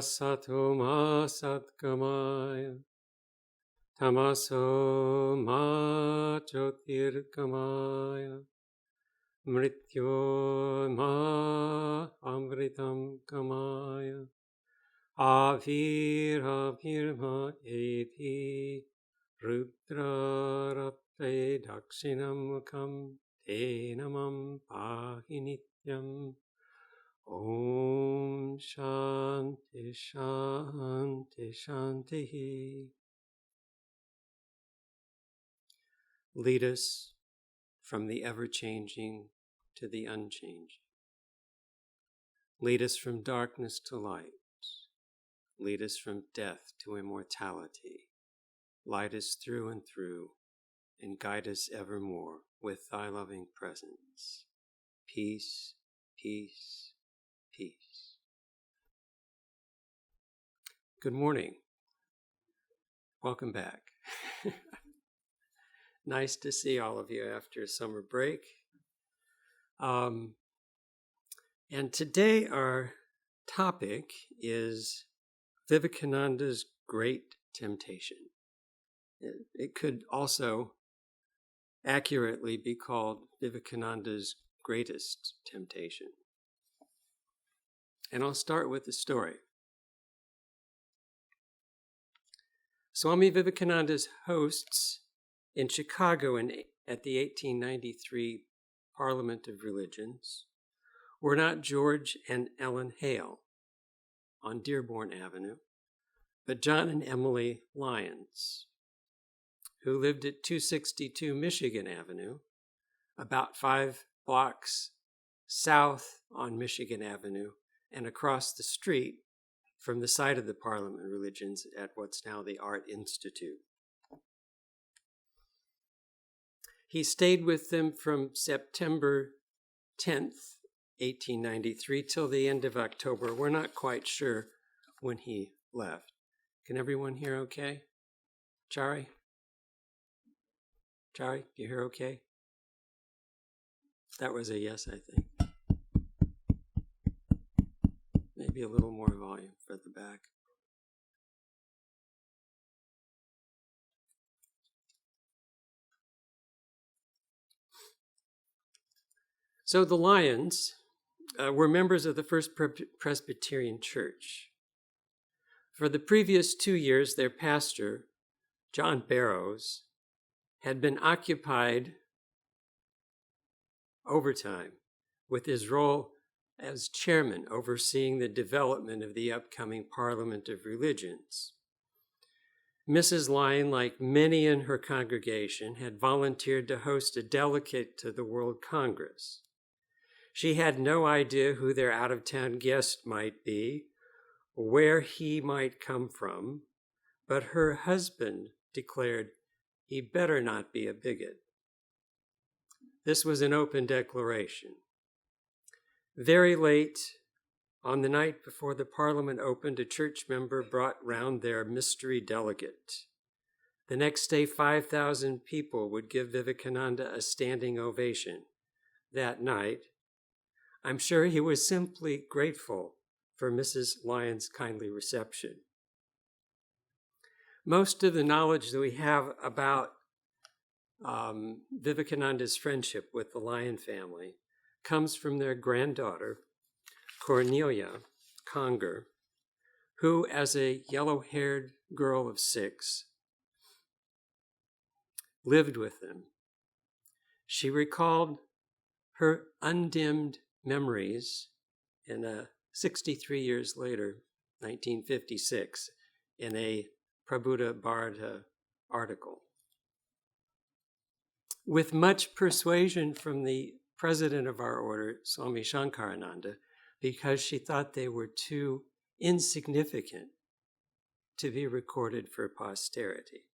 Asato ma satgamaya, tamaso ma jyotirgamaya, mrityo ma amritam gamaya, avirma eti rudra ratte dakshinam mukham tenamam pahi nityam. Om Shanti Shanti Shanti. Lead us from the ever-changing to the unchanging. Lead us from darkness to light. Lead us from death to immortality. Light us through and through, and guide us evermore with thy loving presence. Peace, peace, peace. Good morning. Welcome back. Nice to see all of you after a summer break. And today our topic is Vivekananda's Great Temptation. It could also accurately be called Vivekananda's Greatest Temptation. And I'll start with the story. Swami Vivekananda's hosts in Chicago at the 1893 Parliament of Religions were not George and Ellen Hale on Dearborn Avenue, but John and Emily Lyons, who lived at 262 Michigan Avenue, about 5 blocks south on Michigan Avenue and across the street from the site of the Parliament of Religions at what's now the Art Institute. He stayed with them from September 10th, 1893 till the end of October. We're not quite sure when he left. Can everyone hear okay? Chari? Chari, you hear okay? That was a yes, I think. Maybe a little more volume for the back. So the Lyons were members of the First Presbyterian Church. For the previous 2 years, their pastor, John Barrows, had been occupied overtime with his role as chairman overseeing the development of the upcoming Parliament of Religions. Mrs. Lyon, like many in her congregation, had volunteered to host a delegate to the World Congress. She had no idea who their out-of-town guest might be, or where he might come from, but her husband declared he better not be a bigot. This was an open declaration. Very late on the night before the Parliament opened, a church member brought round their mystery delegate. The next day, 5,000 people would give Vivekananda a standing ovation. That night, I'm sure he was simply grateful for Mrs. Lyon's kindly reception. Most of the knowledge that we have about Vivekananda's friendship with the Lyon family comes from their granddaughter, Cornelia Conger, who, as a yellow-haired girl of 6, lived with them. She recalled her undimmed memories in 63 years later, 1956, in a Prabhupada Bharata article. With much persuasion from the president of our order, Swami Shankarananda, because she thought they were too insignificant to be recorded for posterity.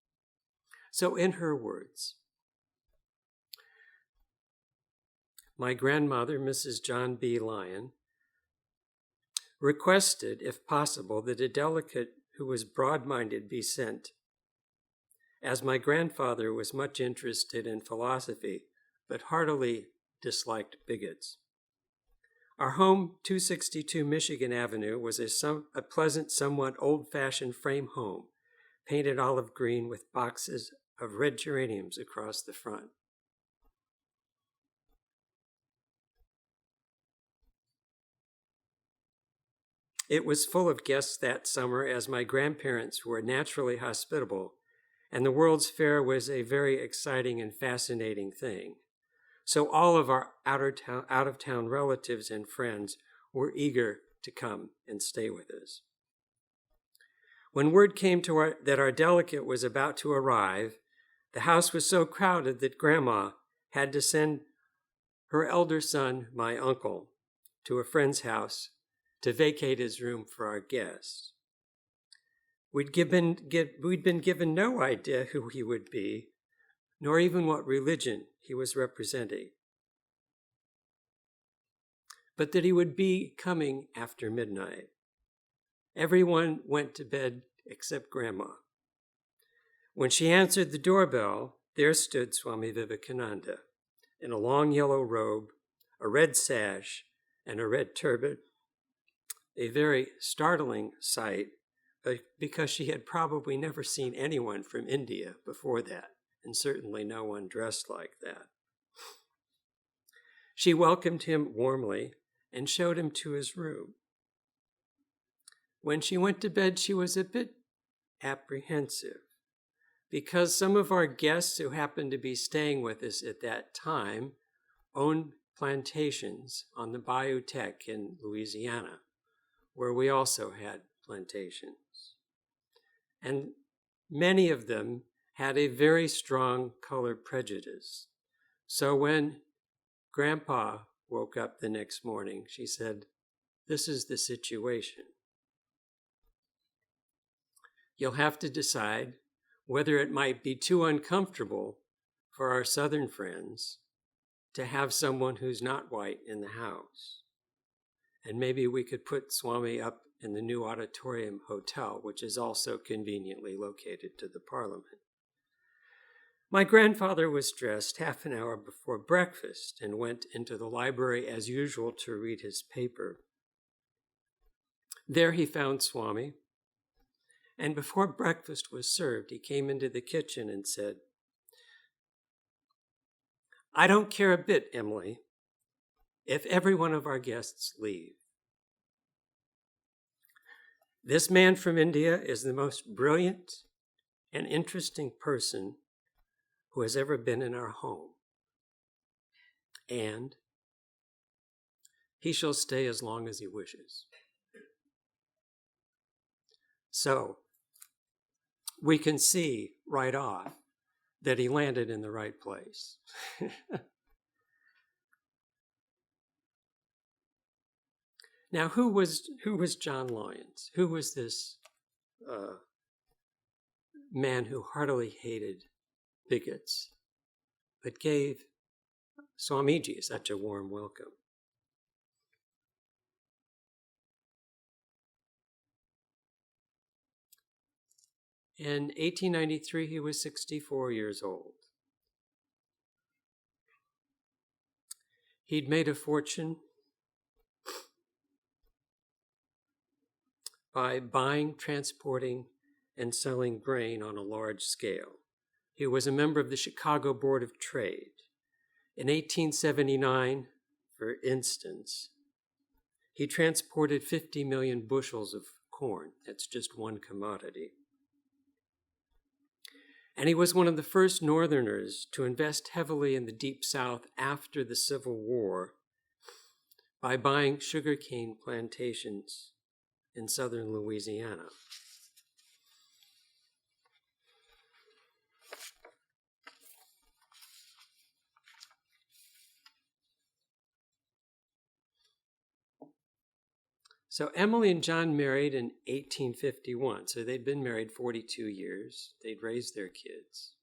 So in her words, my grandmother, Mrs. John B. Lyon, requested, if possible, that a delegate who was broad-minded be sent, as my grandfather was much interested in philosophy, but heartily disliked bigots. Our home, 262 Michigan Avenue, was a pleasant, somewhat old-fashioned frame home, painted olive green with boxes of red geraniums across the front. It was full of guests that summer, as my grandparents were naturally hospitable, and the World's Fair was a very exciting and fascinating thing. So all of our out-of-town relatives and friends were eager to come and stay with us. When word came that our delegate was about to arrive, the house was so crowded that Grandma had to send her elder son, my uncle, to a friend's house to vacate his room for our guests. We'd been given no idea who he would be, nor even what religion he was representing, but that he would be coming after midnight. Everyone went to bed except Grandma. When she answered the doorbell, there stood Swami Vivekananda in a long yellow robe, a red sash, and a red turban. A very startling sight, because she had probably never seen anyone from India before that, and certainly no one dressed like that. She welcomed him warmly and showed him to his room. When she went to bed, she was a bit apprehensive, because some of our guests who happened to be staying with us at that time owned plantations on the Bayou Teche in Louisiana, where we also had plantations. And many of them had a very strong color prejudice. So when Grandpa woke up the next morning, she said, "This is the situation. You'll have to decide whether it might be too uncomfortable for our Southern friends to have someone who's not white in the house. And maybe we could put Swami up in the new auditorium hotel, which is also conveniently located to the Parliament." My grandfather was dressed half an hour before breakfast and went into the library as usual to read his paper. There he found Swami, and before breakfast was served, he came into the kitchen and said, "I don't care a bit, Emily, if every one of our guests leave. This man from India is the most brilliant and interesting person who has ever been in our home, and he shall stay as long as he wishes." So we can see right off that he landed in the right place. Now, who was John Lyons? Who was this man who heartily hated bigots, but gave Swamiji such a warm welcome? In 1893, he was 64 years old. He'd made a fortune by buying, transporting, and selling grain on a large scale. He was a member of the Chicago Board of Trade. In 1879, for instance, he transported 50 million bushels of corn. That's just one commodity. And he was one of the first Northerners to invest heavily in the Deep South after the Civil War by buying sugarcane plantations in southern Louisiana. So Emily and John married in 1851. So they'd been married 42 years. They'd raised their kids.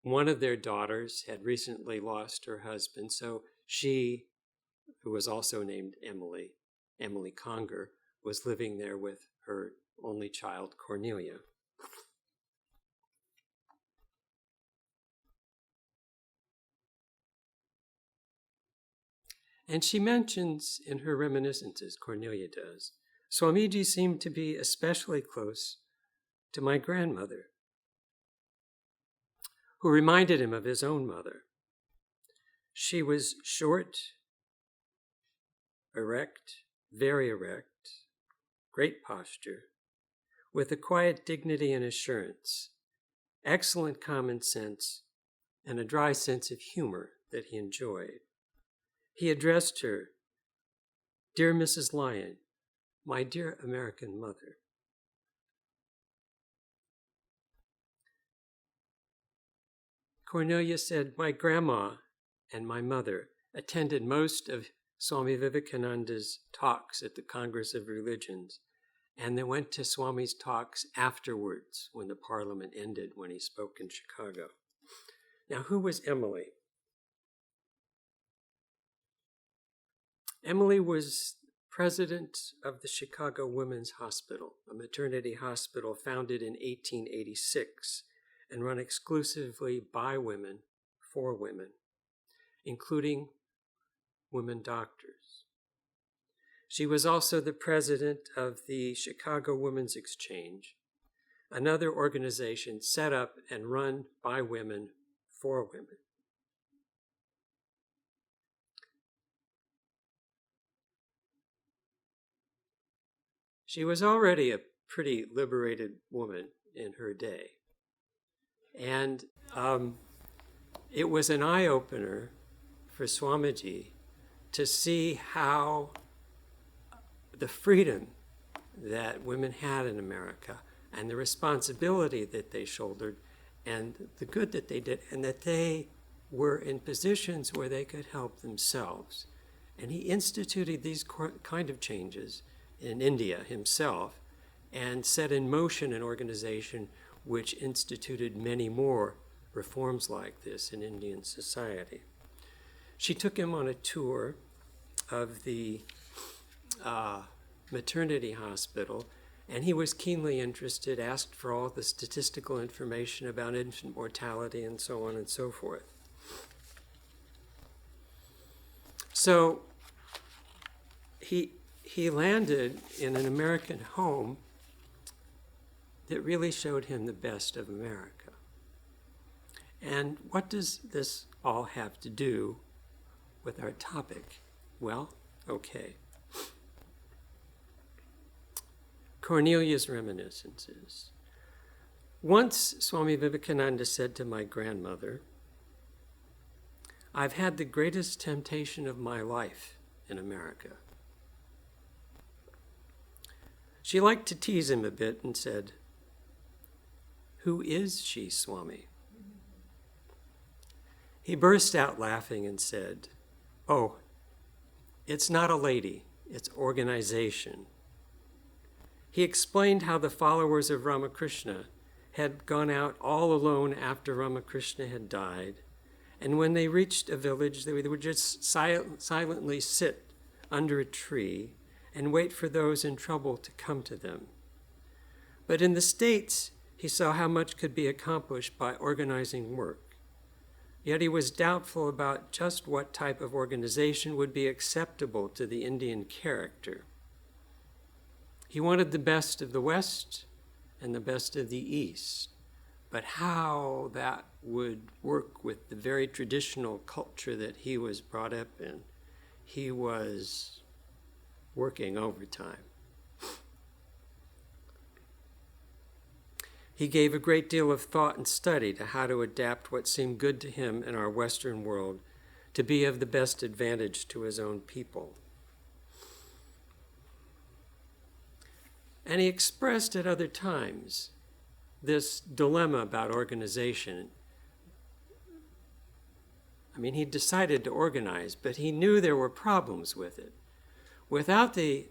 One of their daughters had recently lost her husband, so she, who was also named Emily Conger, was living there with her only child, Cornelia. And she mentions in her reminiscences, Cornelia does, Swamiji seemed to be especially close to my grandmother, who reminded him of his own mother. She was short, erect, very erect, great posture, with a quiet dignity and assurance, excellent common sense, and a dry sense of humor that he enjoyed. He addressed her, "Dear Mrs. Lyon, my dear American mother." Cornelia said, "My grandma and my mother attended most of Swami Vivekananda's talks at the Congress of Religions, and they went to Swami's talks afterwards when the Parliament ended, when he spoke in Chicago." Now, who was Emily? Emily was president of the Chicago Women's Hospital, a maternity hospital founded in 1886 and run exclusively by women, for women, including women doctors. She was also the president of the Chicago Women's Exchange, another organization set up and run by women, for women. She was already a pretty liberated woman in her day. And it was an eye-opener for Swamiji to see how the freedom that women had in America and the responsibility that they shouldered and the good that they did, and that they were in positions where they could help themselves. And he instituted these kind of changes in India himself and set in motion an organization which instituted many more reforms like this in Indian society. She took him on a tour of the maternity hospital, and he was keenly interested, asked for all the statistical information about infant mortality and so on and so forth. So he landed in an American home that really showed him the best of America. And what does this all have to do with our topic? Well, okay. Cornelia's reminiscences. Once Swami Vivekananda said to my grandmother, "I've had the greatest temptation of my life in America." She liked to tease him a bit and said, "Who is she, Swami?" He burst out laughing and said, "Oh, it's not a lady, it's organization." He explained how the followers of Ramakrishna had gone out all alone after Ramakrishna had died, and when they reached a village, they would just silently sit under a tree and wait for those in trouble to come to them. But in the States, he saw how much could be accomplished by organizing work. Yet he was doubtful about just what type of organization would be acceptable to the Indian character. He wanted the best of the West and the best of the East, but how that would work with the very traditional culture that he was brought up in, he was working overtime. He gave a great deal of thought and study to how to adapt what seemed good to him in our Western world to be of the best advantage to his own people. And he expressed at other times this dilemma about organization. I mean, he decided to organize, but he knew there were problems with it. Without the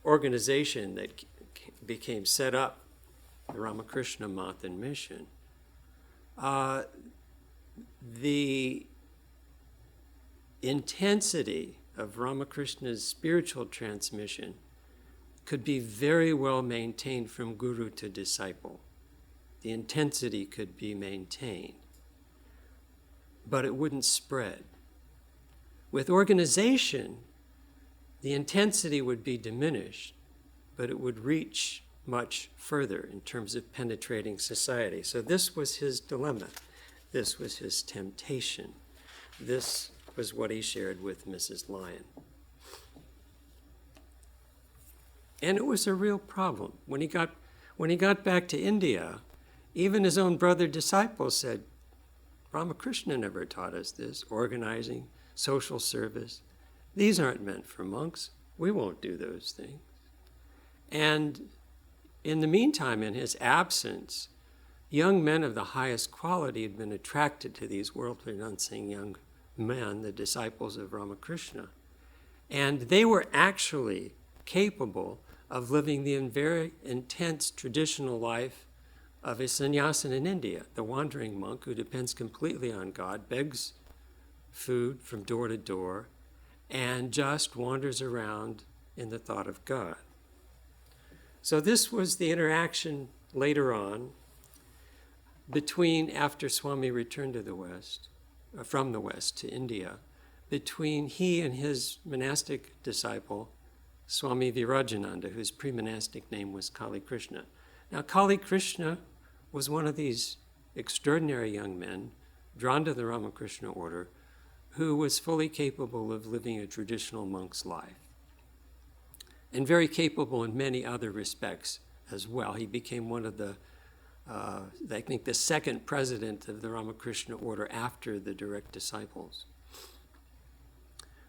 organization that became set up, the Ramakrishna Math and Mission, the intensity of Ramakrishna's spiritual transmission could be very well maintained from guru to disciple. The intensity could be maintained, but it wouldn't spread. With organization, the intensity would be diminished, but it would reach much further in terms of penetrating society. So this was his dilemma. This was his temptation. This was what he shared with Mrs. Lyon. And it was a real problem. When he got back to India, even his own brother disciples said, Ramakrishna never taught us this, organizing, social service. These aren't meant for monks. We won't do those things. And in the meantime, in his absence, young men of the highest quality had been attracted to these world-renouncing young men, the disciples of Ramakrishna. And they were actually capable of living the very intense traditional life of a sannyasin in India, the wandering monk who depends completely on God, begs food from door to door, and just wanders around in the thought of God. So this was the interaction later on between, after Swami returned to the West, from the West to India, between he and his monastic disciple, Swami Vivekananda, whose pre-monastic name was Kali Krishna. Now, Kali Krishna was one of these extraordinary young men drawn to the Ramakrishna order who was fully capable of living a traditional monk's life and very capable in many other respects as well. He became one of the, I think, the second president of the Ramakrishna order after the direct disciples.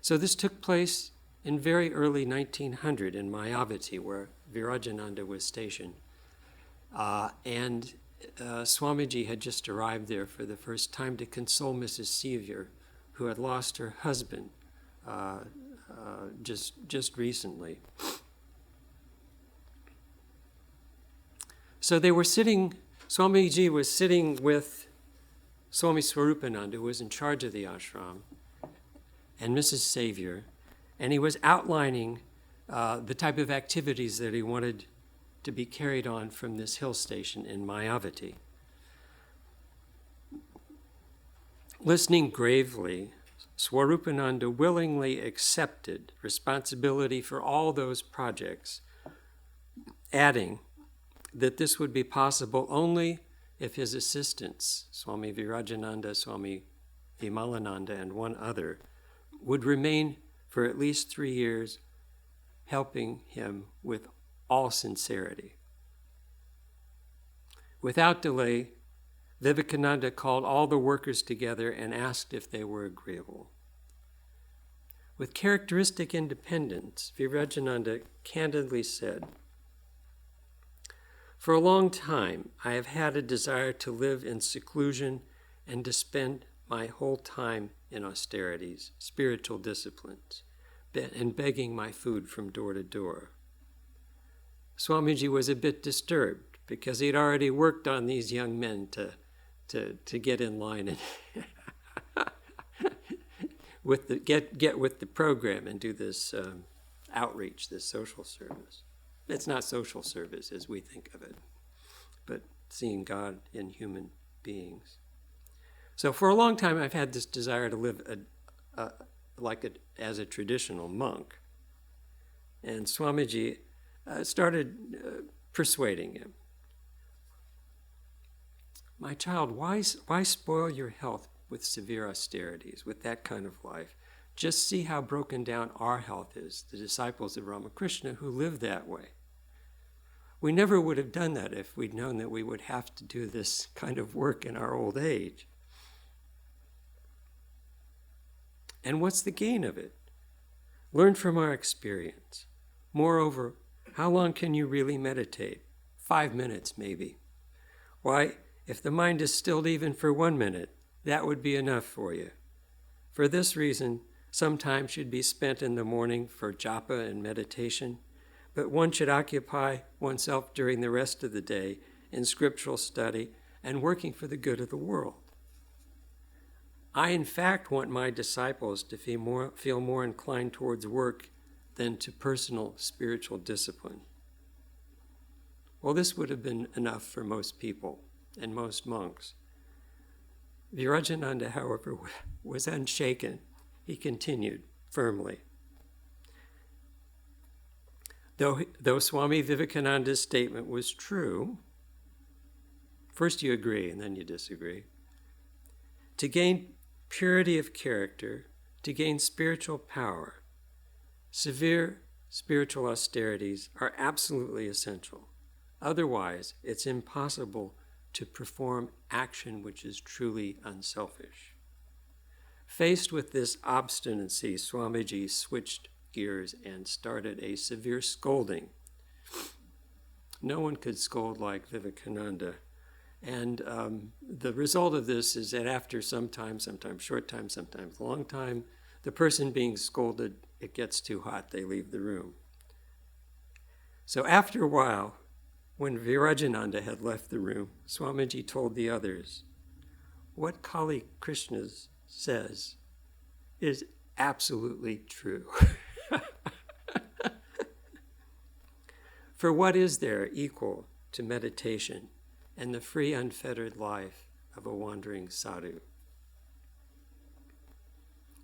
So this took place in very early 1900 in Mayavati, where Vivekananda was stationed. And Swamiji had just arrived there for the first time to console Mrs. Sevier, who had lost her husband just recently. So they were sitting, Swamiji was sitting with Swami Swarupananda, who was in charge of the ashram, and Mrs. Sevier, and he was outlining the type of activities that he wanted to be carried on from this hill station in Mayavati. Listening gravely, Swarupananda willingly accepted responsibility for all those projects, adding that this would be possible only if his assistants, Swami Virajananda, Swami Vimalananda, and one other, would remain for at least 3 years, helping him with all sincerity. Without delay, Vivekananda called all the workers together and asked if they were agreeable. With characteristic independence, Vivekananda candidly said, "For a long time, I have had a desire to live in seclusion and to spend my whole time in austerities, spiritual disciplines, and begging my food from door to door." Swamiji was a bit disturbed because he'd already worked on these young men to get in line and get with the program and do this outreach, this social service. It's not social service as we think of it, but seeing God in human beings. So for a long time, I've had this desire to live as a traditional monk. And Swamiji started persuading him. "My child, why spoil your health with severe austerities, with that kind of life? Just see how broken down our health is, the disciples of Ramakrishna who live that way. We never would have done that if we'd known that we would have to do this kind of work in our old age. And what's the gain of it? Learn from our experience. Moreover, how long can you really meditate? 5 minutes, maybe. Why, if the mind is stilled even for 1 minute, that would be enough for you. For this reason, some time should be spent in the morning for japa and meditation, but one should occupy oneself during the rest of the day in scriptural study and working for the good of the world. I, in fact, want my disciples to feel more inclined towards work than to personal spiritual discipline." Well, this would have been enough for most people and most monks. Vivekananda, however, was unshaken. He continued firmly, Though Swami Vivekananda's statement was true, first you agree and then you disagree. To gain purity of character, to gain spiritual power, severe spiritual austerities are absolutely essential. Otherwise, it's impossible to perform action which is truly unselfish. Faced with this obstinacy, Swamiji switched gears and started a severe scolding. No one could scold like Vivekananda. And the result of this is that after some time, sometimes short time, sometimes long time, the person being scolded, it gets too hot, they leave the room. So after a while, when Vivekananda had left the room, Swamiji told the others, what Kali Krishna says is absolutely true. For what is there equal to meditation and the free, unfettered life of a wandering sadhu?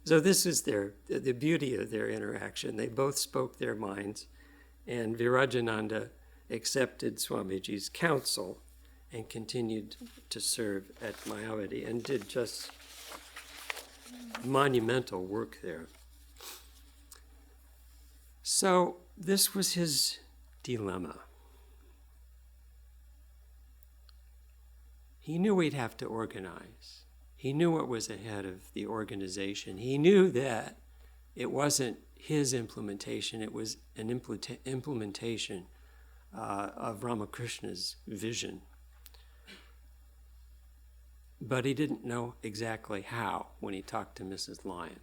So this is the beauty of their interaction. They both spoke their minds, and Vivekananda accepted Swamiji's counsel and continued to serve at Mayavadi and did just monumental work there. So this was his dilemma. He knew he'd have to organize. He knew what was ahead of the organization. He knew that it wasn't his implementation, it was an implementation of Ramakrishna's vision. But he didn't know exactly how when he talked to Mrs. Lyon.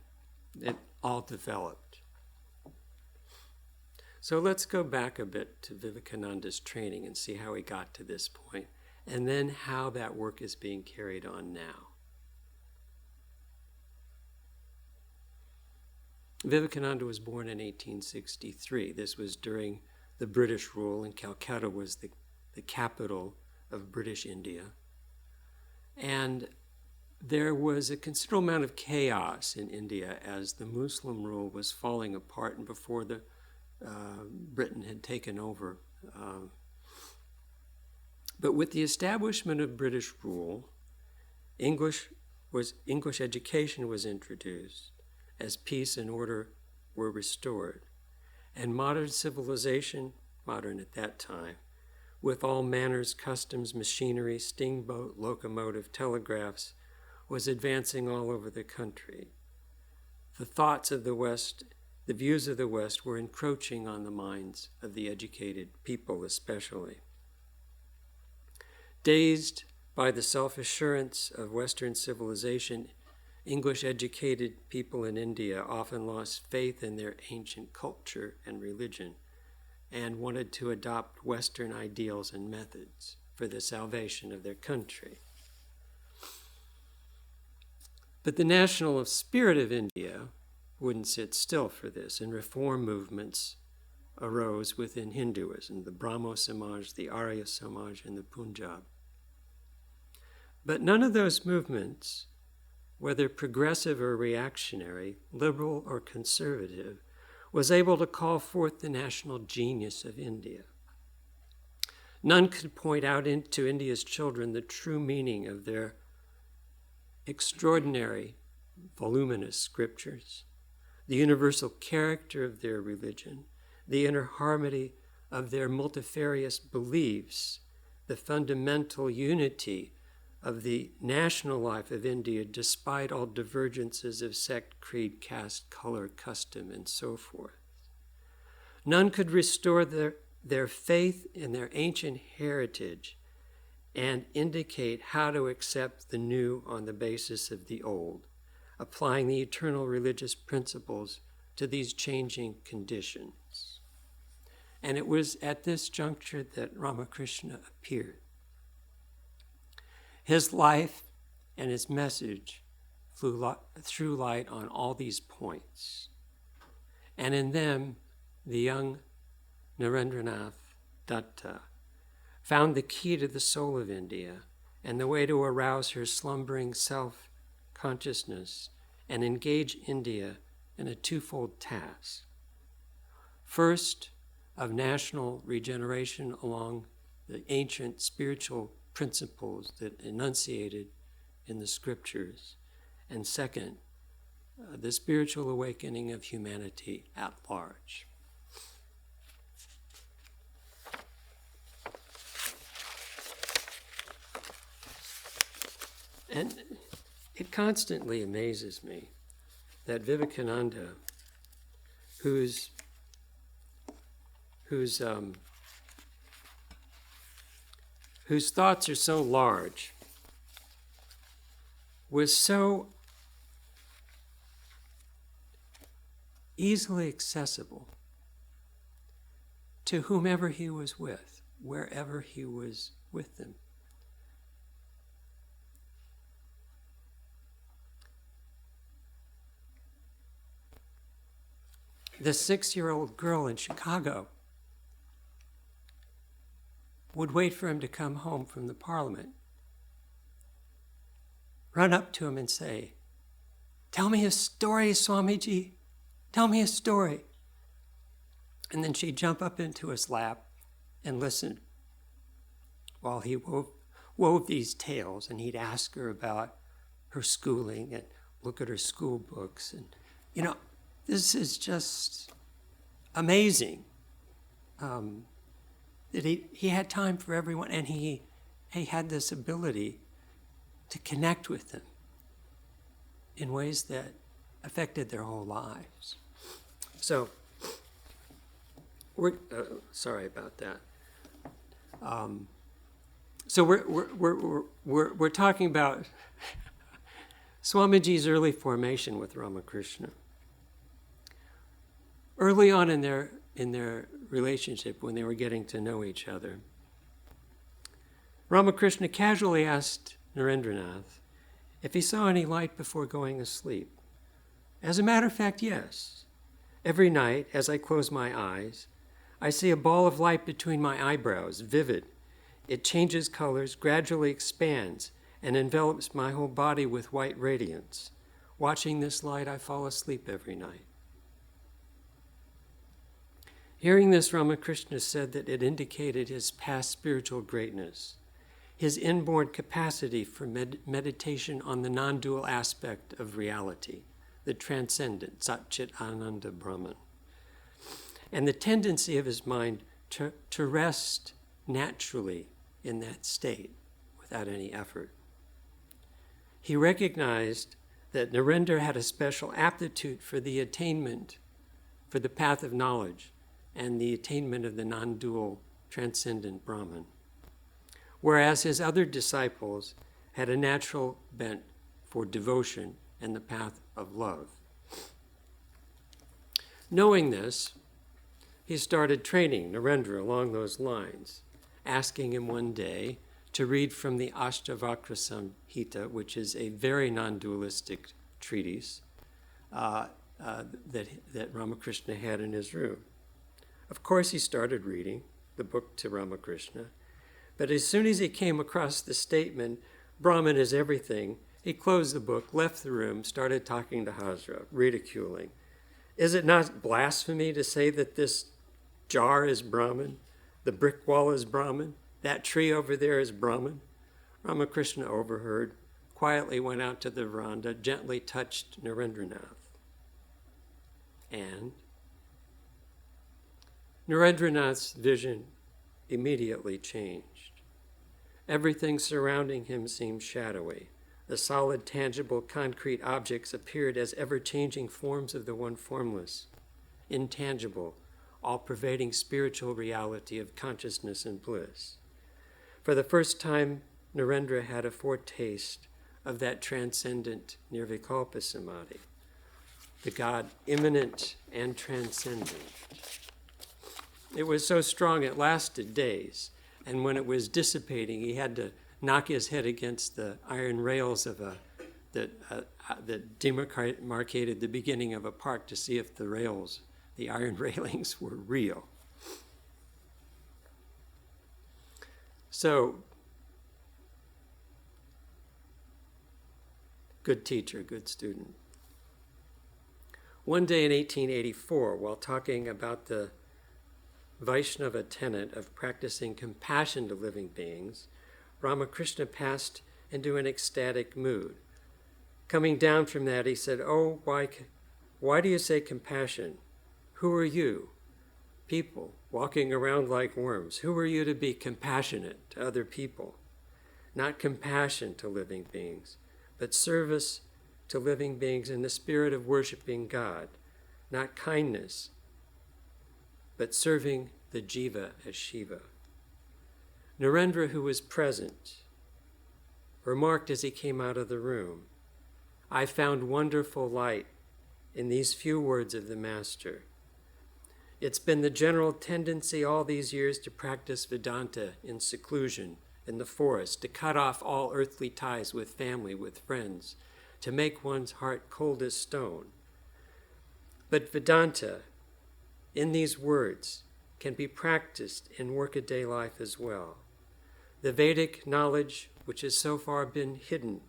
It all developed. So let's go back a bit to Vivekananda's training and see how he got to this point, and then how that work is being carried on now. Vivekananda was born in 1863. This was during the British rule, and Calcutta was the capital of British India. And there was a considerable amount of chaos in India as the Muslim rule was falling apart and before Britain had taken over. But with the establishment of British rule, English education was introduced as peace and order were restored. And modern civilization, modern at that time, with all manners, customs, machinery, steamboat, locomotive, telegraphs, was advancing all over the country. The thoughts of the West, the views of the West were encroaching on the minds of the educated people especially. Dazed by the self-assurance of Western civilization, English-educated people in India often lost faith in their ancient culture and religion and wanted to adopt Western ideals and methods for the salvation of their country. But the national spirit of India wouldn't sit still for this, and reform movements arose within Hinduism, the Brahmo Samaj, the Arya Samaj, and the Punjab. But none of those movements, whether progressive or reactionary, liberal or conservative, was able to call forth the national genius of India. None could point out to India's children the true meaning of their extraordinary, voluminous scriptures, the universal character of their religion, the inner harmony of their multifarious beliefs, the fundamental unity of the national life of India despite all divergences of sect, creed, caste, color, custom, and so forth. None could restore their faith in their ancient heritage and indicate how to accept the new on the basis of the old, applying the eternal religious principles to these changing conditions. And it was at this juncture that Ramakrishna appeared. His life and his message threw light on all these points. And in them, the young Narendranath Datta found the key to the soul of India and the way to arouse her slumbering self-consciousness and engage India in a twofold task. First, of national regeneration along the ancient spiritual principles that enunciated in the scriptures. And second, the spiritual awakening of humanity at large. And it constantly amazes me that Vivekananda, whose thoughts are so large, was so easily accessible to whomever he was with, wherever he was with them. The 6-year-old girl in Chicago would wait for him to come home from the parliament, run up to him and say, "Tell me a story, Swamiji. Tell me a story." And then she'd jump up into his lap and listen while he wove these tales, and he'd ask her about her schooling and look at her school books. And, this is just amazing that he had time for everyone, and he had this ability to connect with them in ways that affected their whole lives. So, we're sorry about that. So we're talking about Swamiji's early formation with Ramakrishna. Early on in their relationship, when they were getting to know each other, Ramakrishna casually asked Narendranath if he saw any light before going asleep. As a matter of fact, yes. Every night, as I close my eyes, I see a ball of light between my eyebrows, vivid. It changes colors, gradually expands, and envelops my whole body with white radiance. Watching this light, I fall asleep every night. Hearing this, Ramakrishna said that it indicated his past spiritual greatness, his inborn capacity for meditation on the non-dual aspect of reality, the transcendent, Satchit Ananda Brahman, and the tendency of his mind to rest naturally in that state without any effort. He recognized that Narendra had a special aptitude for the attainment, for the path of knowledge, and the attainment of the non-dual transcendent Brahman, whereas his other disciples had a natural bent for devotion and the path of love. Knowing this, he started training Narendra along those lines, asking him one day to read from the Ashtavakra Samhita, which is a very non-dualistic treatise that Ramakrishna had in his room. Of course, he started reading the book to Ramakrishna, but as soon as he came across the statement, Brahman is everything, he closed the book, left the room, started talking to Hazra, ridiculing. Is it not blasphemy to say that this jar is Brahman, the brick wall is Brahman, that tree over there is Brahman? Ramakrishna overheard, quietly went out to the veranda, gently touched Narendranath. And Narendranath's vision immediately changed. Everything surrounding him seemed shadowy. The solid, tangible, concrete objects appeared as ever-changing forms of the one formless, intangible, all-pervading spiritual reality of consciousness and bliss. For the first time, Narendra had a foretaste of that transcendent Nirvikalpa Samadhi, the God immanent and transcendent. It was so strong it lasted days, and when it was dissipating, he had to knock his head against the iron rails of that demarcated the beginning of a park to see if the iron railings were real. So, good teacher, good student. One day in 1884, while talking about the Vaishnava tenet of practicing compassion to living beings, Ramakrishna passed into an ecstatic mood. Coming down from that, he said, "Oh, why do you say compassion? Who are you? People walking around like worms. Who are you to be compassionate to other people? Not compassion to living beings, but service to living beings in the spirit of worshiping God. Not kindness, but serving the jiva as Shiva." Narendra, who was present, remarked as he came out of the room, "I found wonderful light in these few words of the Master. It's been the general tendency all these years to practice Vedanta in seclusion, in the forest, to cut off all earthly ties with family, with friends, to make one's heart cold as stone. But Vedanta, in these words, can be practiced in workaday life as well. The Vedic knowledge, which has so far been hidden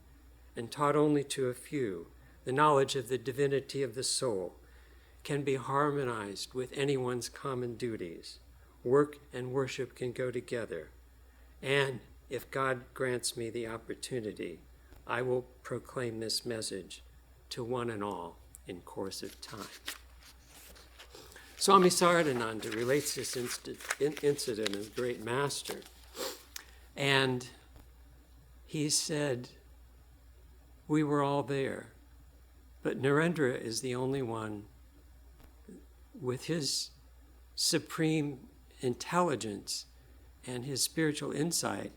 and taught only to a few, the knowledge of the divinity of the soul, can be harmonized with anyone's common duties. Work and worship can go together. And if God grants me the opportunity, I will proclaim this message to one and all in course of time." Swami Saradananda relates this incident of the great master. And he said, "We were all there, but Narendra is the only one with his supreme intelligence and his spiritual insight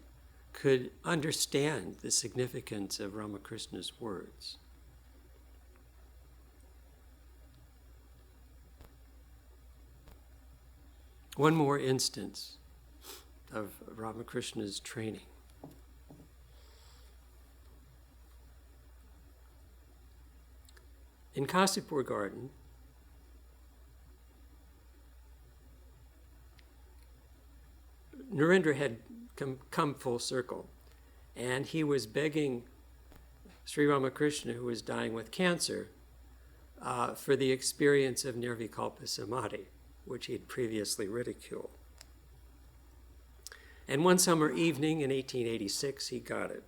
could understand the significance of Ramakrishna's words." One more instance of Ramakrishna's training. In Kasipur Garden, Narendra had come full circle, and he was begging Sri Ramakrishna, who was dying with cancer, for the experience of Nirvikalpa Samadhi, which he had previously ridiculed. And one summer evening in 1886, he got it.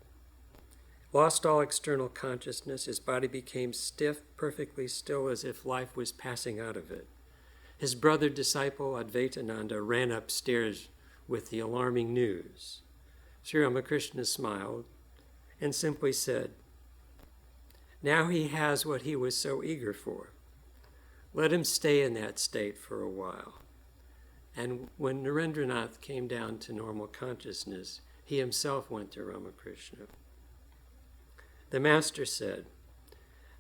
Lost all external consciousness, his body became stiff, perfectly still, as if life was passing out of it. His brother disciple, Vivekananda, ran upstairs with the alarming news. Sri Ramakrishna smiled and simply said, "Now he has what he was so eager for. Let him stay in that state for a while." And when Narendranath came down to normal consciousness, he himself went to Ramakrishna. The Master said,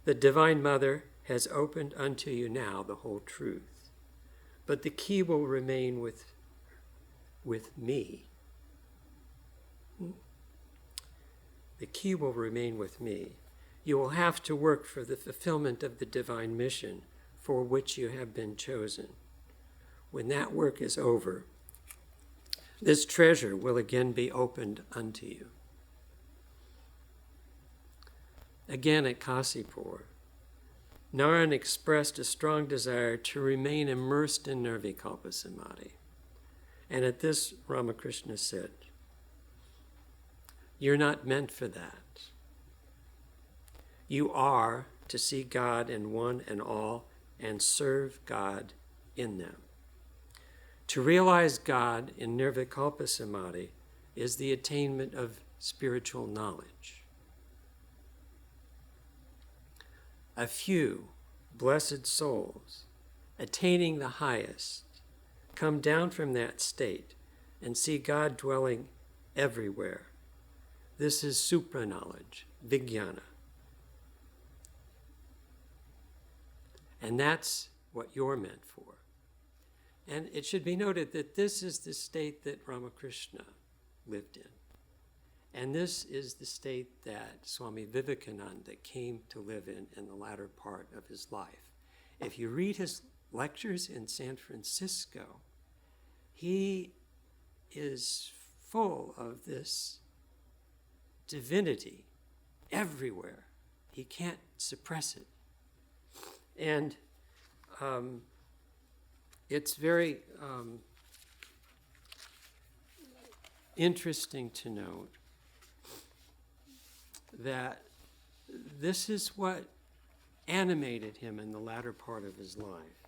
"The Divine Mother has opened unto you now the whole truth, but the key will remain with me. The key will remain with me. You will have to work for the fulfillment of the divine mission for which you have been chosen. When that work is over, this treasure will again be opened unto you." Again at Kasipur, Narayan expressed a strong desire to remain immersed in Nirvikalpa Samadhi. And at this, Ramakrishna said, "You're not meant for that. You are to see God in one and all and serve God in them. To realize God in Nirvikalpa Samadhi is the attainment of spiritual knowledge. A few blessed souls attaining the highest come down from that state and see God dwelling everywhere. This is supra-knowledge, vijnana. And that's what you're meant for." And it should be noted that this is the state that Ramakrishna lived in. And this is the state that Swami Vivekananda came to live in the latter part of his life. If you read his lectures in San Francisco, he is full of this divinity everywhere. He can't suppress it. And it's very interesting to note that this is what animated him in the latter part of his life.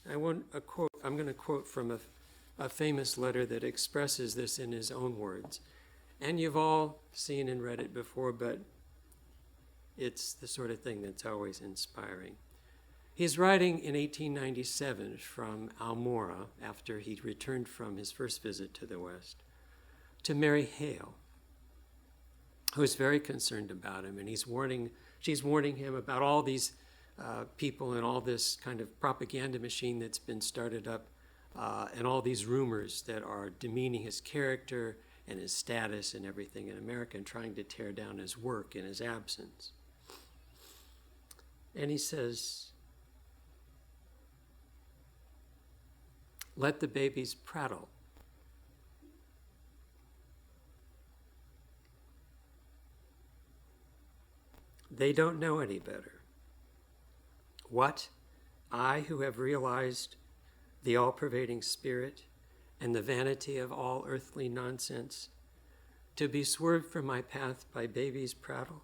I'm going to quote from a famous letter that expresses this in his own words. And you've all seen and read it before, but it's the sort of thing that's always inspiring. He's writing in 1897 from Almora, after he'd returned from his first visit to the West, to Mary Hale, who's very concerned about him, and she's warning him about all these people and all this kind of propaganda machine that's been started up, and all these rumors that are demeaning his character and his status and everything in America, and trying to tear down his work in his absence. And he says, "Let the babies prattle. They don't know any better. What? I, who have realized the all-pervading spirit and the vanity of all earthly nonsense, to be swerved from my path by babies' prattle?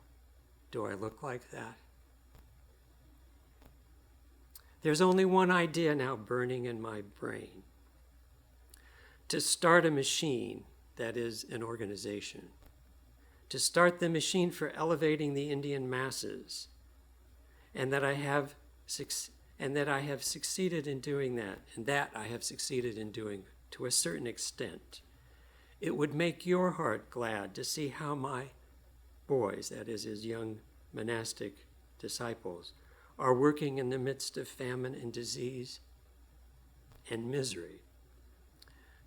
Do I look like that? There's only one idea now burning in my brain: to start a machine that is an organization, to start the machine for elevating the Indian masses, and that I have succeeded in doing that, and that I have succeeded in doing to a certain extent. It would make your heart glad to see how my boys," that is his young monastic disciples, "are working in the midst of famine and disease and misery,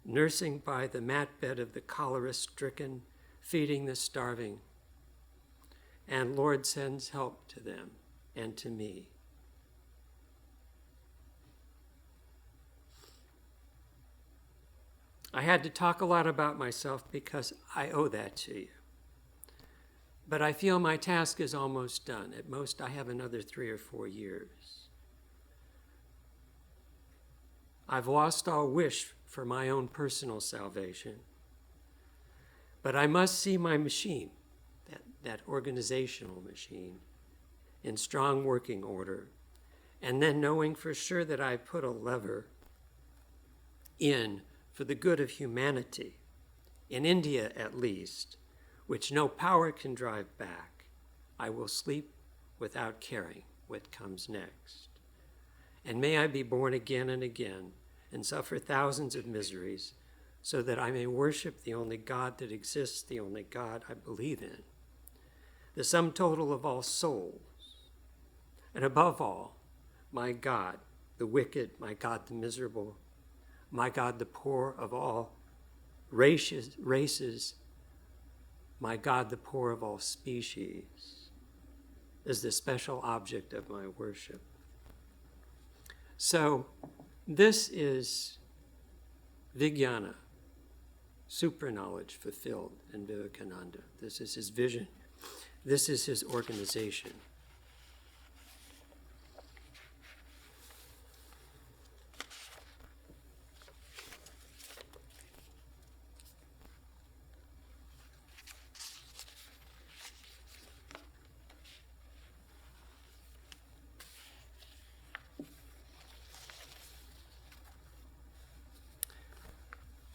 nursing by the mat bed of the cholera-stricken, feeding the starving. And Lord sends help to them and to me." I had to talk a lot about myself because I owe that to you. But I feel my task is almost done. At most, I have another 3 or 4 years. I've lost all wish for my own personal salvation. But I must see my machine, that organizational machine, in strong working order, and then knowing for sure that I put a lever in for the good of humanity, in India at least, which no power can drive back, I will sleep without caring what comes next. And may I be born again and again and suffer thousands of miseries, so that I may worship the only God that exists, the only God I believe in, the sum total of all souls, and above all, my God, the wicked, my God, the miserable, my God, the poor of all races, my God, the poor of all species, is the special object of my worship. So this is Vijnana, super knowledge fulfilled in Vivekananda. This is his vision. This is his organization.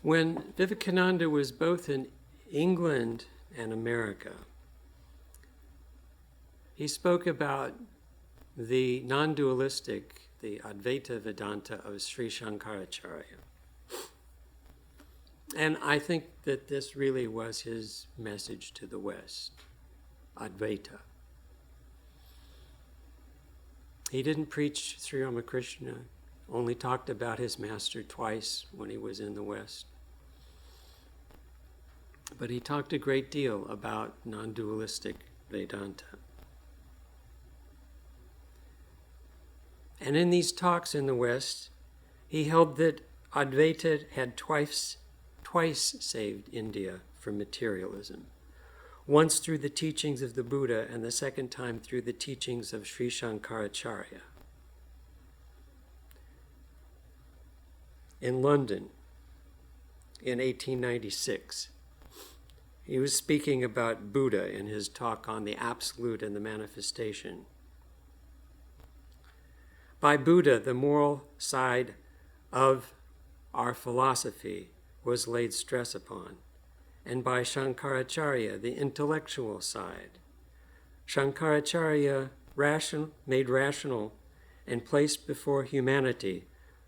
When Vivekananda was both in England and America, he spoke about the non-dualistic, the Advaita Vedanta of Sri Shankaracharya. And I think that this really was his message to the West, Advaita. He didn't preach Sri Ramakrishna, only talked about his master twice when he was in the West. But he talked a great deal about non-dualistic Vedanta. And in these talks in the West, he held that Advaita had twice saved India from materialism. Once through the teachings of the Buddha, and the second time through the teachings of Sri Shankaracharya. In London, in 1896, He was speaking about Buddha in his talk on the absolute and the manifestation. By Buddha, the moral side of our philosophy was laid stress upon, and by Shankaracharya, the intellectual side. Shankaracharya made rational and placed before humanity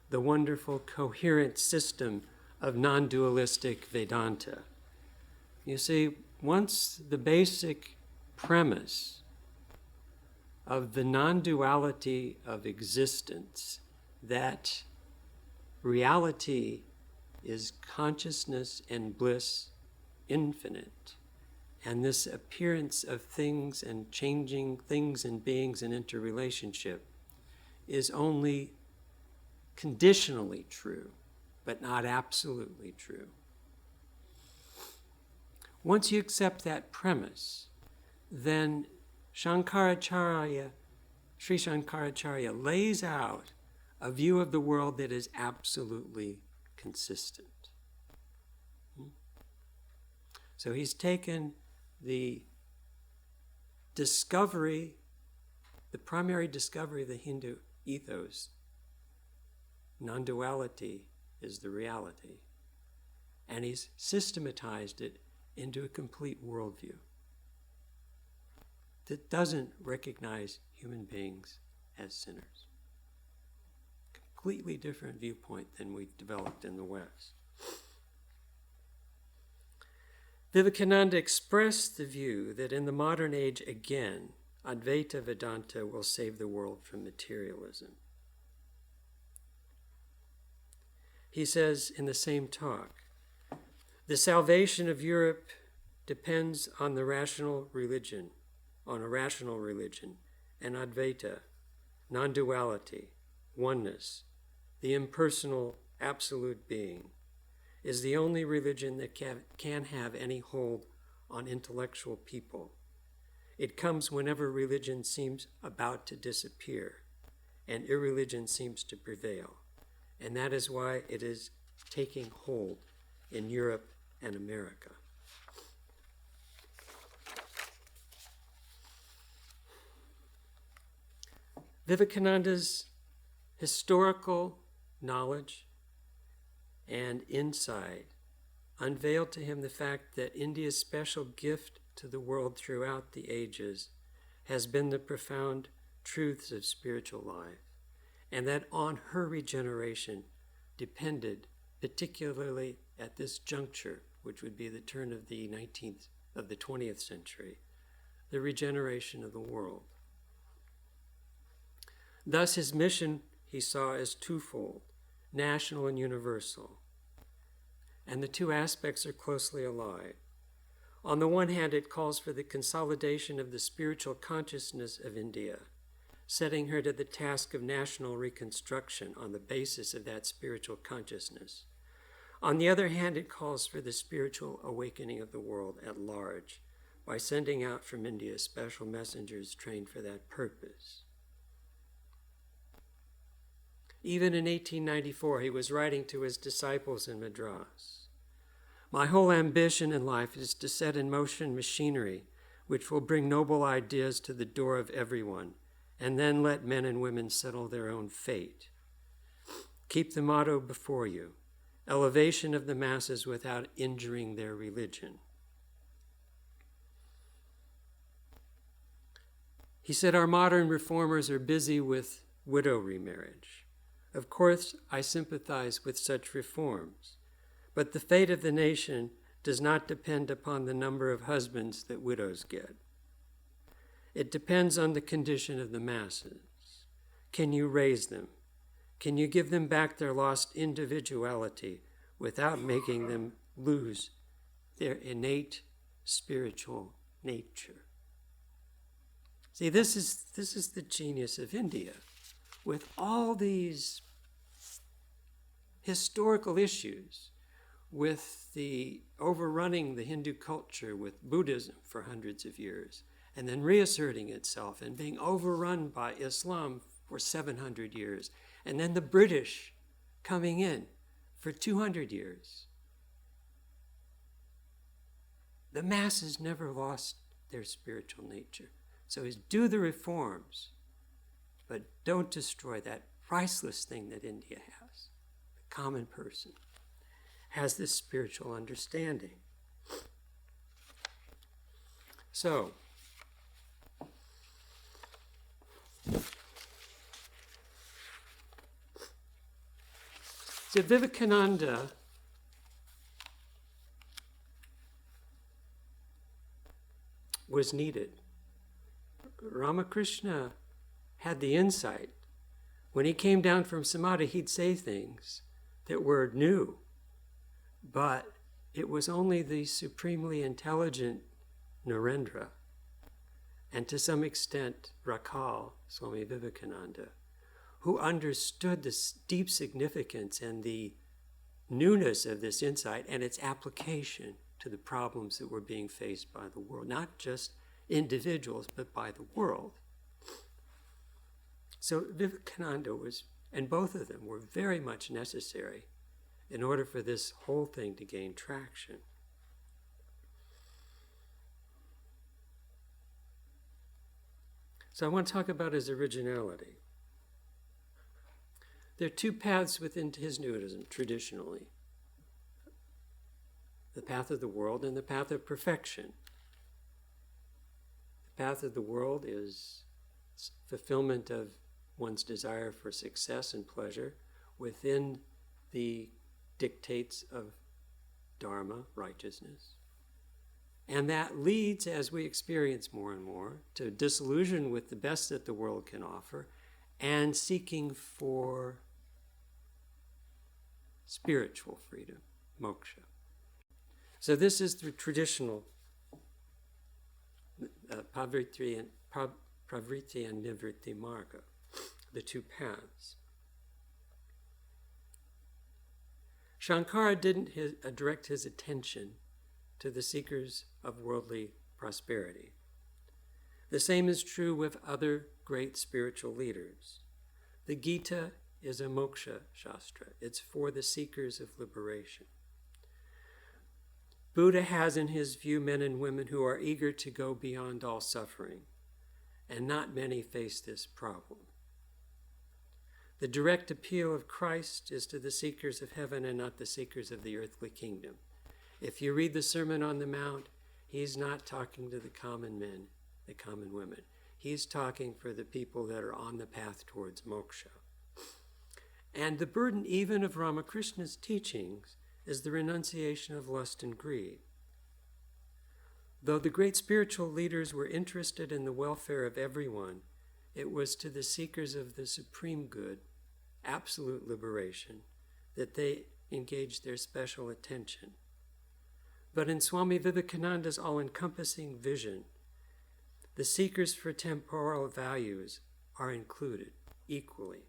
the wonderful coherent system of non-dualistic Vedanta. You see, once the basic premise of the non-duality of existence, that reality is consciousness and bliss infinite, and this appearance of things and changing things and beings in interrelationship is only conditionally true, but not absolutely true. Once you accept that premise, then Sri Shankaracharya lays out a view of the world that is absolutely consistent. So he's taken the discovery, the primary discovery of the Hindu ethos, non-duality is the reality, and he's systematized it into a complete worldview that doesn't recognize human beings as sinners. Completely different viewpoint than we've developed in the West. Vivekananda expressed the view that in the modern age, again, Advaita Vedanta will save the world from materialism. He says in the same talk, the salvation of Europe depends on the rational religion, on a rational religion, and Advaita, non-duality, oneness, the impersonal absolute being, is the only religion that can have any hold on intellectual people. It comes whenever religion seems about to disappear and irreligion seems to prevail. And that is why it is taking hold in Europe and America. Vivekananda's historical knowledge and insight unveiled to him the fact that India's special gift to the world throughout the ages has been the profound truths of spiritual life, and that on her regeneration depended, particularly at this juncture, which would be the turn of the 20th century, the regeneration of the world. Thus his mission he saw as twofold, national and universal. And the two aspects are closely allied. On the one hand, it calls for the consolidation of the spiritual consciousness of India, setting her to the task of national reconstruction on the basis of that spiritual consciousness. On the other hand, it calls for the spiritual awakening of the world at large by sending out from India special messengers trained for that purpose. Even in 1894, he was writing to his disciples in Madras. My whole ambition in life is to set in motion machinery which will bring noble ideas to the door of everyone, and then let men and women settle their own fate. Keep the motto before you, elevation of the masses without injuring their religion. He said, our modern reformers are busy with widow remarriage. Of course, I sympathize with such reforms, but the fate of the nation does not depend upon the number of husbands that widows get. It depends on the condition of the masses. Can you raise them? Can you give them back their lost individuality without making them lose their innate spiritual nature? See, this is the genius of India. With all these historical issues, with the overrunning the Hindu culture with Buddhism for hundreds of years, and then reasserting itself and being overrun by Islam for 700 years, and then the British coming in for 200 years. The masses never lost their spiritual nature. So is do the reforms, but don't destroy that priceless thing that India has. The common person has this spiritual understanding. So, Vivekananda was needed. Ramakrishna had the insight. When he came down from Samadhi, he'd say things that were new, but it was only the supremely intelligent Narendra, and to some extent Rakal, Swami Vivekananda, who understood the deep significance and the newness of this insight and its application to the problems that were being faced by the world, not just individuals, but by the world. So Vivekananda was, and both of them were very much necessary in order for this whole thing to gain traction. So I want to talk about his originality. There are two paths within his Hinduism, traditionally. The path of the world and the path of perfection. The path of the world is fulfillment of one's desire for success and pleasure within the dictates of dharma, righteousness. And that leads, as we experience more and more, to disillusion with the best that the world can offer and seeking for spiritual freedom, moksha. So this is the traditional pravriti and nivritti marga, the two paths. Shankara didn't direct his attention to the seekers of worldly prosperity. The same is true with other great spiritual leaders. The Gita is a moksha shastra. It's for the seekers of liberation. Buddha has in his view men and women who are eager to go beyond all suffering, and not many face this problem. The direct appeal of Christ is to the seekers of heaven and not the seekers of the earthly kingdom. If you read the Sermon on the Mount, he's not talking to the common men, the common women. He's talking for the people that are on the path towards moksha. And the burden even of Ramakrishna's teachings is the renunciation of lust and greed. Though the great spiritual leaders were interested in the welfare of everyone, it was to the seekers of the supreme good, absolute liberation, that they engaged their special attention. But in Swami Vivekananda's all-encompassing vision, the seekers for temporal values are included equally.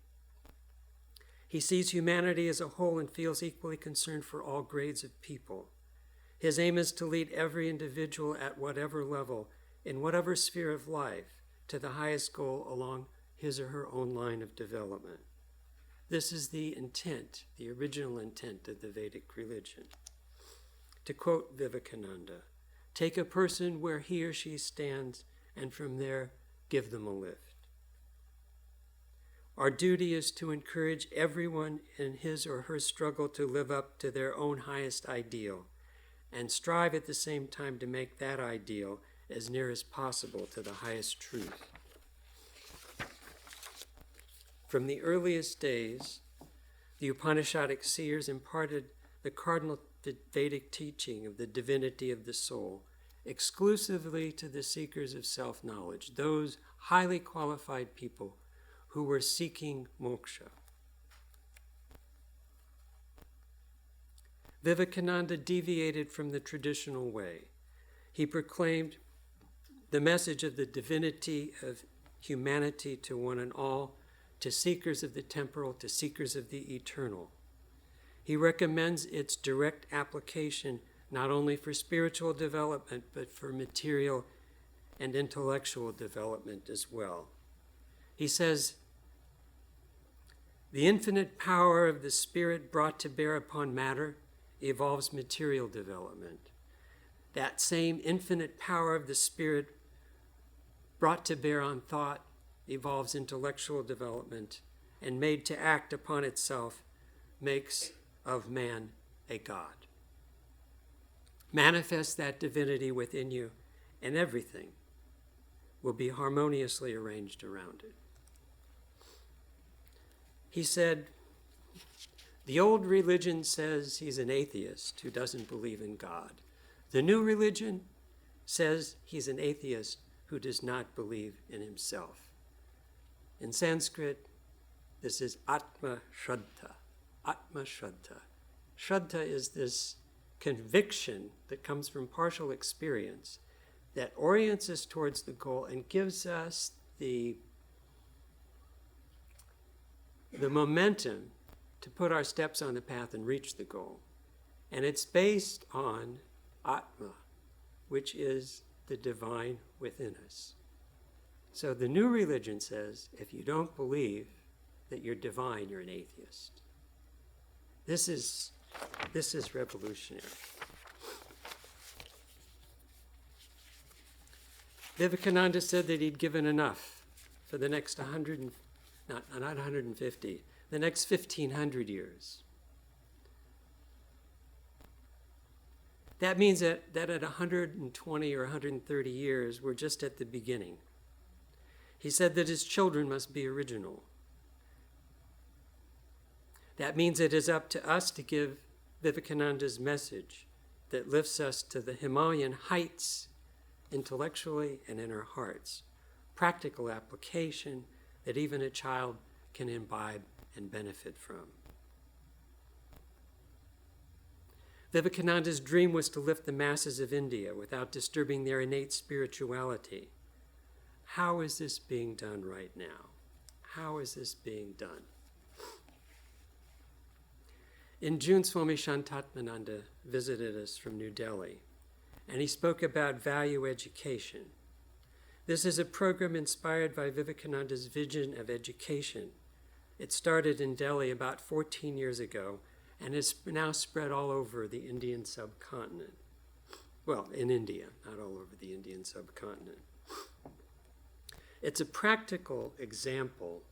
He sees humanity as a whole and feels equally concerned for all grades of people. His aim is to lead every individual at whatever level, in whatever sphere of life, to the highest goal along his or her own line of development. This is the intent, the original intent of the Vedic religion. To quote Vivekananda, take a person where he or she stands and from there give them a lift. Our duty is to encourage everyone in his or her struggle to live up to their own highest ideal and strive at the same time to make that ideal as near as possible to the highest truth. From the earliest days, the Upanishadic seers imparted the cardinal Vedic teaching of the divinity of the soul exclusively to the seekers of self-knowledge, those highly qualified people who were seeking moksha. Vivekananda deviated from the traditional way. He proclaimed the message of the divinity of humanity to one and all, to seekers of the temporal, to seekers of the eternal. He recommends its direct application not only for spiritual development, but for material and intellectual development as well. He says, the infinite power of the spirit brought to bear upon matter evolves material development. that same infinite power of the Spirit brought to bear on thought evolves intellectual development, and made to act upon itself makes of man a God. Manifest that divinity within you, and everything will be harmoniously arranged around it. He said, the old religion says he's an atheist who doesn't believe in God. The new religion says he's an atheist who does not believe in himself. In Sanskrit, this is Atma Shraddha. Atma Shraddha. Shraddha is this conviction that comes from partial experience that orients us towards the goal and gives us the momentum to put our steps on the path and reach the goal. And it's based on Atma, which is the divine within us. So the new religion says, if you don't believe that you're divine, you're an atheist. This is revolutionary. Vivekananda said that he'd given enough for the next 150, the next 1,500 years. That means that at 120 or 130 years, we're just at the beginning. He said that his children must be original. That means it is up to us to give Vivekananda's message that lifts us to the Himalayan heights intellectually and in our hearts. Practical application that even a child can imbibe and benefit from. Vivekananda's dream was to lift the masses of India without disturbing their innate spirituality. How is this being done right now? How is this being done? In June, Swami Shantatmananda visited us from New Delhi, and he spoke about value education. This is a program inspired by Vivekananda's vision of education. It started in Delhi about 14 years ago and is now spread all over the Indian subcontinent. Well, in India, not all over the Indian subcontinent. It's a practical example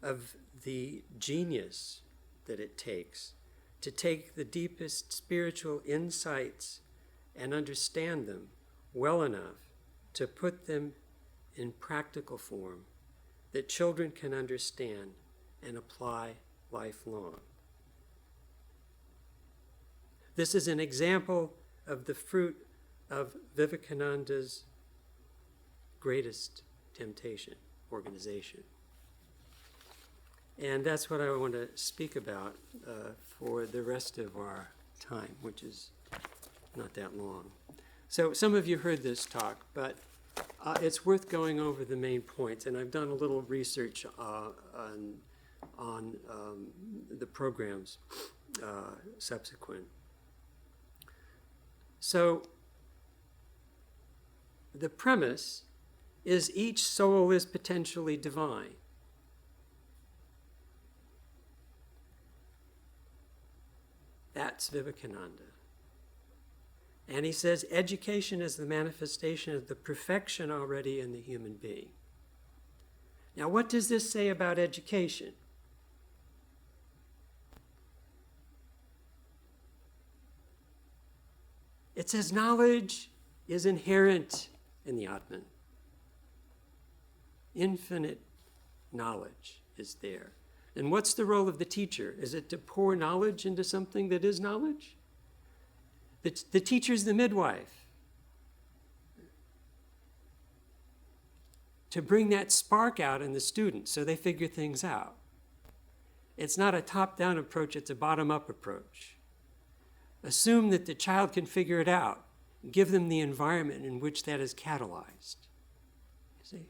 of the genius that it takes to take the deepest spiritual insights and understand them well enough to put them in practical form that children can understand and apply lifelong. This is an example of the fruit of Vivekananda's greatest temptation, organization. And that's what I want to speak about for the rest of our time, which is not that long. So some of you heard this talk, but it's worth going over the main points. And I've done a little research on the programs subsequent. So the premise is each soul is potentially divine. That's Vivekananda. And he says education is the manifestation of the perfection already in the human being. Now, what does this say about education? It says knowledge is inherent in the Atman. Infinite knowledge is there. And what's the role of the teacher? Is it to pour knowledge into something that is knowledge? The teacher's the midwife. To bring that spark out in the students so they figure things out. It's not a top-down approach, it's a bottom-up approach. Assume that the child can figure it out. Give them the environment in which that is catalyzed. You see?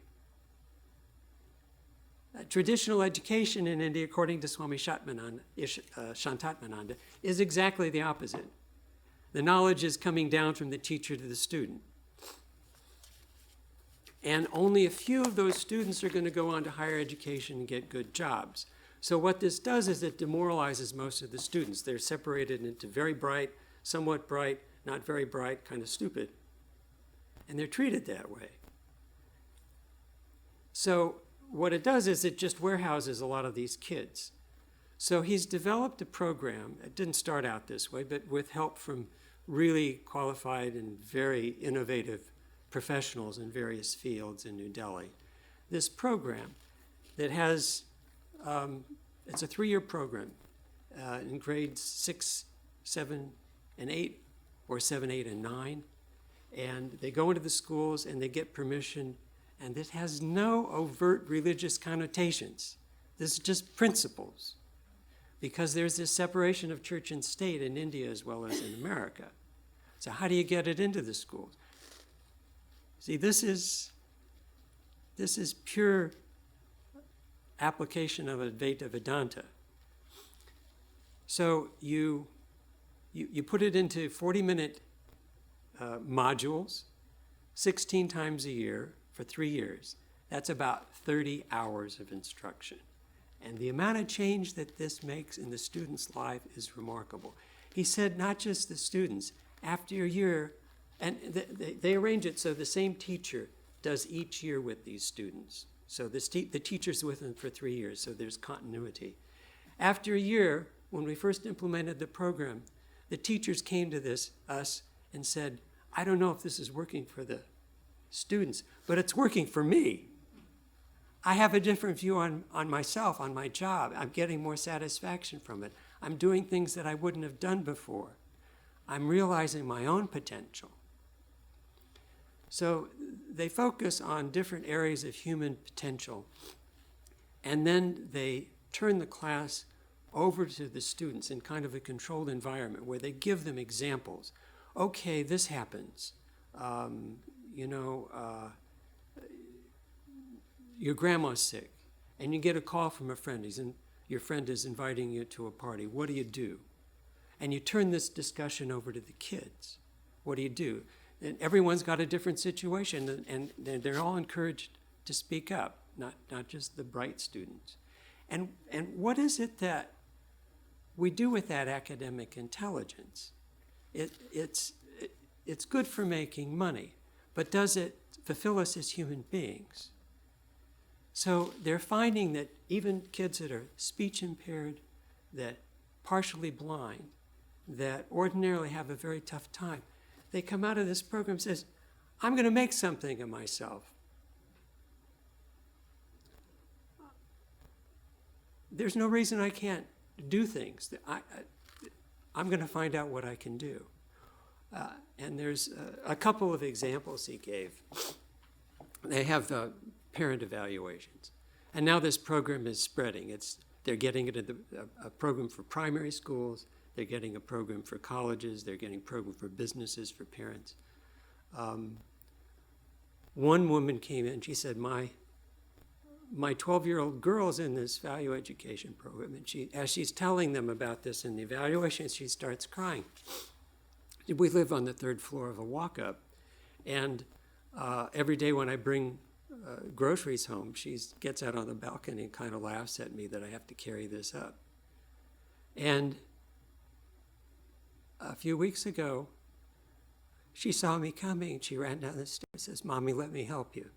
Traditional education in India, according to Swami Shantatmananda, is exactly the opposite. The knowledge is coming down from the teacher to the student. And only a few of those students are going to go on to higher education and get good jobs. So what this does is it demoralizes most of the students. They're separated into very bright, somewhat bright, not very bright, kind of stupid. And they're treated that way. So what it does is it just warehouses a lot of these kids. So he's developed a program. It didn't start out this way, but with help from really qualified and very innovative professionals in various fields in New Delhi. This program that has, it's a 3-year program in grades 6, 7, and 8, or 7, 8, and 9. And they go into the schools and they get permission, and it has no overt religious connotations. This is just principles, because there's this separation of church and state in India as well as in America. So how do you get it into the schools? See, this is pure application of Advaita Vedanta. So you put it into 40-minute modules, 16 times a year for 3 years. That's about 30 hours of instruction. And the amount of change that this makes in the student's life is remarkable. He said not just the students, after a year, and they arrange it so the same teacher does each year with these students. So the teacher's with them for 3 years, so there's continuity. After a year, when we first implemented the program, the teachers came to us and said, I don't know if this is working for the students, but it's working for me. I have a different view on myself, on my job. I'm getting more satisfaction from it. I'm doing things that I wouldn't have done before. I'm realizing my own potential. So they focus on different areas of human potential, and then they turn the class over to the students in kind of a controlled environment where they give them examples. Okay, this happens. Your grandma's sick, and you get a call from a friend. Your friend is inviting you to a party. What do you do? And you turn this discussion over to the kids. What do you do? And everyone's got a different situation, and they're all encouraged to speak up, not just the bright students. And what is it that we do with that academic intelligence? It's good for making money, but does it fulfill us as human beings? So they're finding that even kids that are speech impaired, that partially blind, that ordinarily have a very tough time, they come out of this program and says, I'm going to make something of myself. There's no reason I can't do things. I'm going to find out what I can do. And there's a couple of examples he gave. They have parent evaluations. And now this program is spreading. They're getting it at a program for primary schools. They're getting a program for colleges. They're getting a program for businesses, for parents. One woman came in, she said, my 12-year-old girl's in this value education program. And as she's telling them about this in the evaluation, she starts crying. We live on the 3rd floor of a walk-up. And every day when I bring groceries home, she gets out on the balcony and kind of laughs at me that I have to carry this up. And a few weeks ago, she saw me coming and she ran down the stairs and says, Mommy, let me help you.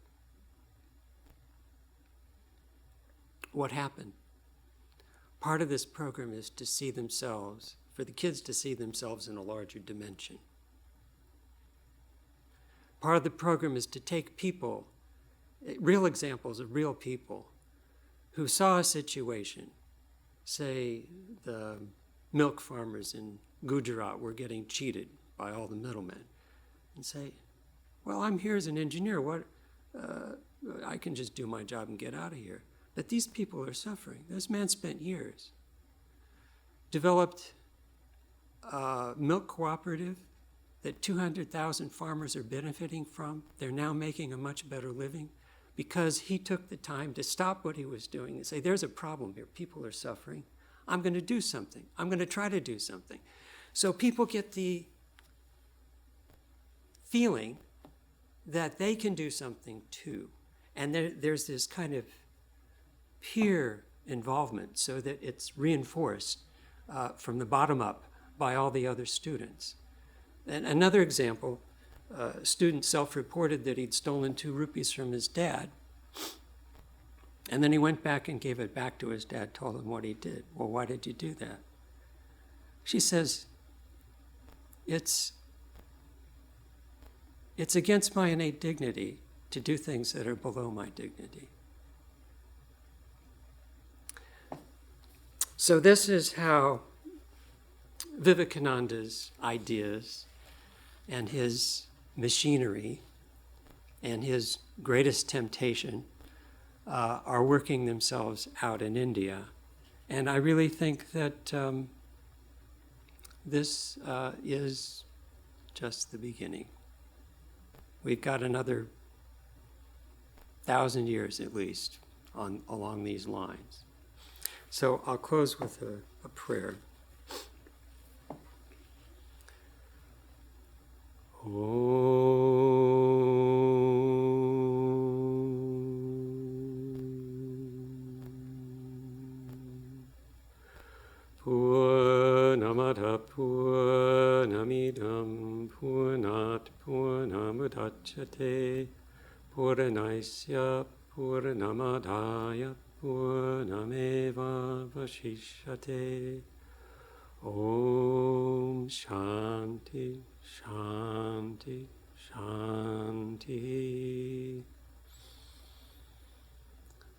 What happened? Part of this program is to see themselves, for the kids to see themselves in a larger dimension. Part of the program is to take people, real examples of real people who saw a situation, say the milk farmers in Gujarat were getting cheated by all the middlemen, and say, well, I'm here as an engineer. I can just do my job and get out of here. But these people are suffering. This man spent years, developed a milk cooperative that 200,000 farmers are benefiting from. They're now making a much better living because he took the time to stop what he was doing and say, there's a problem here. People are suffering. I'm going to do something. I'm going to try to do something. So people get the feeling that they can do something too. And there's this kind of peer involvement so that it's reinforced from the bottom up by all the other students. And another example, a student self-reported that he'd stolen 2 rupees from his dad. And then he went back and gave it back to his dad, told him what he did. Well, why did you do that? She says, it's against my innate dignity to do things that are below my dignity. So this is how Vivekananda's ideas and his machinery and his greatest temptation are working themselves out in India. And I really think that this is just the beginning. We've got another 1,000 years at least along these lines. So I'll close with a prayer. Purnamada Purnamidam Purnat Purnamudachyate Purnaisya Purnamadaya Purnameva Vashishyate. Om Shanti Shanti Shanti.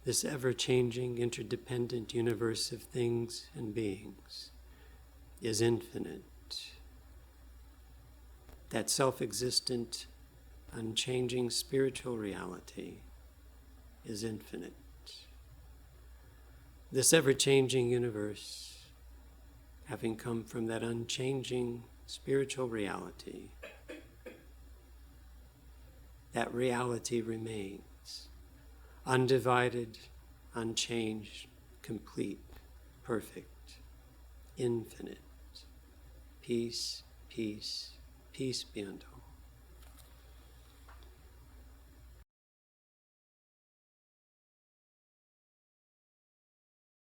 This ever-changing, interdependent universe of things and beings is infinite. That self-existent, unchanging spiritual reality is infinite. This ever-changing universe, having come from that unchanging spiritual reality, that reality remains undivided, unchanged, complete, perfect, infinite. Peace, peace, peace be unto